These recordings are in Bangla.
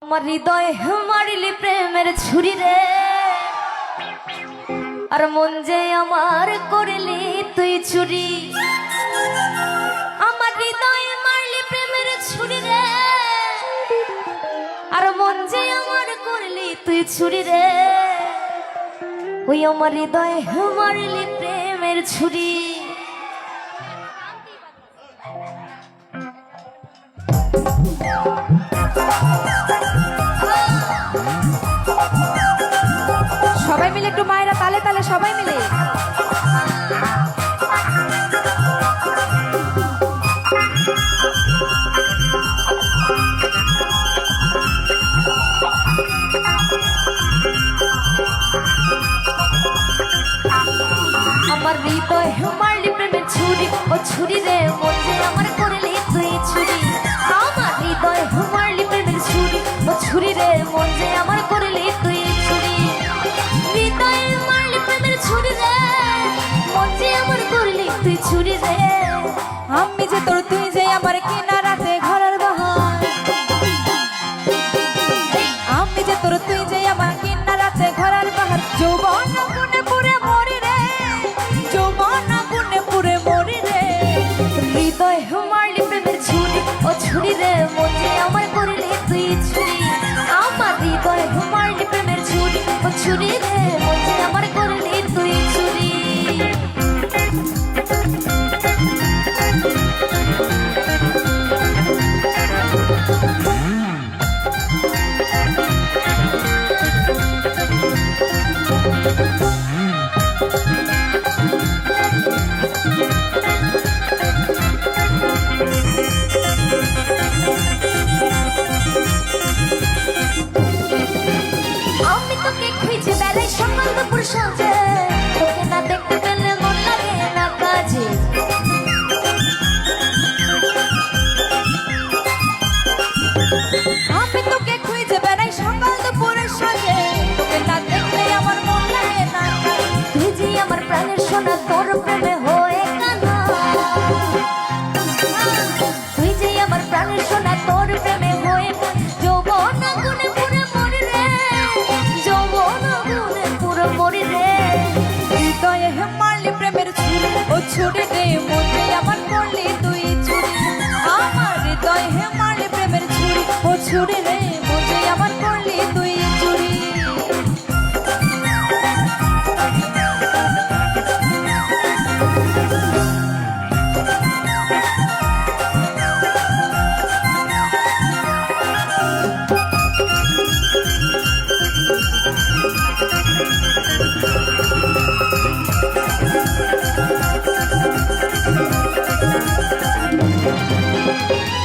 আমার হৃদয় মারিলি প্রেমের ছুরি রে, আর মন যে আমার করলি তুই চুরি। আমার হৃদয় মারলি প্রেমের ছুরি রে, আর মন যে আমার করলি তুই চুরি রে। ওই আমার হৃদয় মারলি প্রেমের ছুরি। সবাই মিলে একটু মায়েরা তালে তালে সবাই মিলে আমার হৃদয় মারলি প্রেমের ছুরি, ও ছুরি রে মন যে আমার করলি তুই চুরি। আমার হৃদয় মারলি প্রেমের ছুরি, ও ছুরি রে মন যে আমার করলি তুই চুরি। হৃদয় মারলি প্রেমের ছুরি রে, মন যে আমার করলি তুই চুরি রে। আমি যে তোর তুই যে আমার কিনারাতে ঘরের বাহার, আমি যে তোর তুই যে আমার কিনারাতে ঘরের বাহার। যৌবন গুনে পুরে মরি রে, যৌবন গুনে পুরে মরি রে। হৃদয় মারলি প্রেমের ছুরি, ও ছুরি রে মন যে আমার করলি তুই চুরি। আমার হৃদয় মারলি প্রেমের ছুরি, ও ছুরি রে মন যে আমার করলি তুই চুরি। আমি তোকে খুঁজে বেড়াই সকাল দুপুর সাঁঝে, তোকে না দেখতে পেলে মন লাগে না কাজে। আমি তোকে খুঁজে বেড়াই সকাল দুপুরের সাজে, তোকে না দেখলে আমার মন লাগে না। তুই যে আমার প্রাণের সোনা, তোর প্রেমে হয়ে কানা। তুই যে আমার প্রাণের সোনা, তোর প্রেমে হয়ে কানা। যৌবন গুনে পুরে মরি রে, যৌবন গুনে পুরে মরি রে। হৃদয়ে মারলি প্রেমের ছুরি, ও ছুরি রে মন যে আমার করলি তুই চুরি। আমার হৃদয়ে মারলি প্রেমের ছুরি, ও ছুরি রে মন যে আমার করলি তুই চুরি।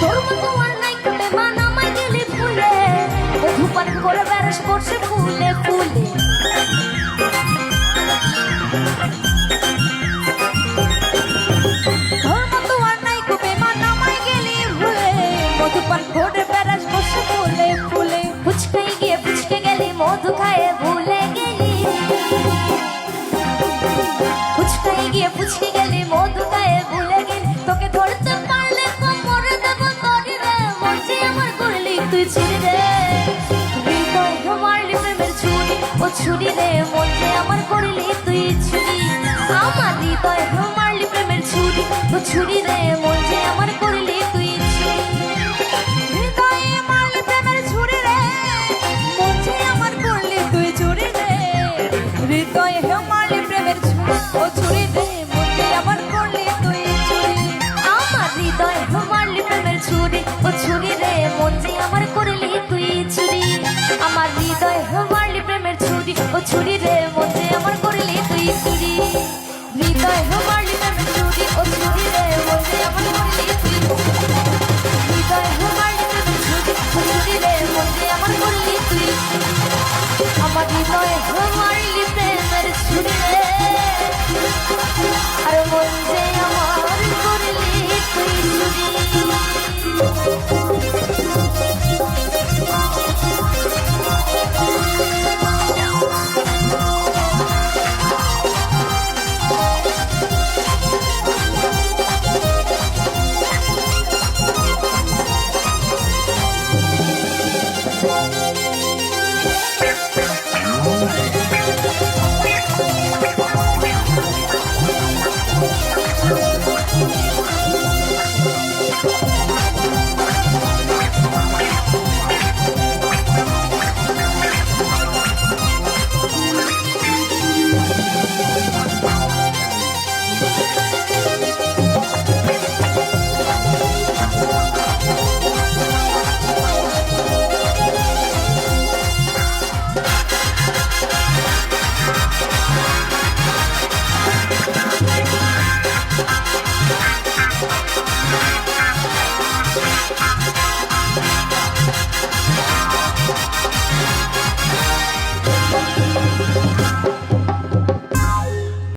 তোর মতো আর নাই করে মান আমায় গেলি ফুলে, ধূপান করে বেড়াস করছে ফুলে ফুলে। তোর মতো আর নাই কো বেমান আমায় গেলি ভুলে, মধুপান করে বেড়াস বসে ফুলে ফুলে। ফুচকাই গিয়ে ফুচকে গেলি, মধু খায়ে ভুলে গেলি। ফুচকাই গিয়ে ফুচকে গেলি, মধু খায়ে ভুলে গেলি। তোকে ধরতে পারলে কোমরে দেব তরি রে, মন যে আমার করলি তুই চুরি রে। হৃদয় মারলি প্রেমের ছুরি, ও ছুরি রে মন যে আমার করলি তুই চুরি। আমার হৃদয় মারলি প্রেমের ছুরি, ও ছুরি রে মন যে আমার করলি তুই চুরি। হৃদয়ে মারলি প্রেমের ছুরি রে, মন যে আমার করলি তুই চুরি রে। হৃদয়ে মারলি প্রেমের ছুরি, ও ছুরি রে মন যে আমার করলি তুই চুরি। আমার হৃদয় মারলি প্রেমের ছুরি, ও ছুরি রে মন যে আমার করলি তুই চুরি। আমার হৃদয় মারলি প্রেমের ছুরি, ও ছুরি রে